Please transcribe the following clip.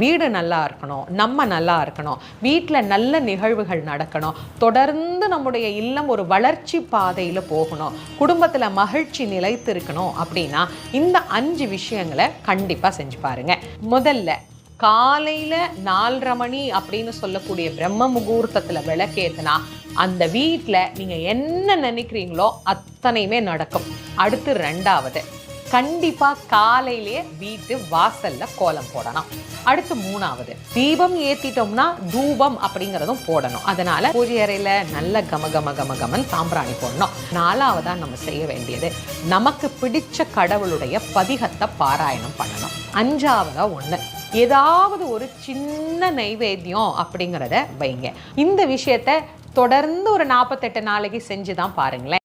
வீடு நல்லா இருக்கணும், நம்ம நல்லா இருக்கணும், வீட்டில் நல்ல நிகழ்வுகள் நடக்கணும், தொடர்ந்து நம்முடைய இல்லம் ஒரு வளர்ச்சி பாதையில் போகணும், குடும்பத்தில் மகிழ்ச்சி நிலைத்து இருக்கணும் அப்படின்னா இந்த 5 விஷயங்களை கண்டிப்பாக செஞ்சு பாருங்க. முதல்ல காலையில் 4:30 மணி அப்படின்னு சொல்லக்கூடிய பிரம்ம முகூர்த்தத்தில் விளக்கேற்றினா அந்த வீட்டில் நீங்கள் என்ன நினைக்கிறீங்களோ அத்தனையுமே நடக்கும். அடுத்து 2வது, கண்டிப்பாக காலையிலேயே வீட்டு வாசலில் கோலம் போடணும். அடுத்து 3வது, தீபம் ஏற்றிட்டோம்னா தூபம் அப்படிங்கிறதும் போடணும். அதனால் பூஜை அறையில் நல்ல கமகமன் சாம்பிராணி போடணும். 4வதா நம்ம செய்ய வேண்டியது நமக்கு பிடிச்ச கடவுளுடைய பதிகத்தை பாராயணம் பண்ணணும். 5வதா ஒன்று, ஏதாவது ஒரு சின்ன நைவேத்தியம் அப்படிங்கிறத வைங்க. இந்த விஷயத்தை தொடர்ந்து ஒரு 48 நாளைக்கு செஞ்சு தான் பாருங்களேன்.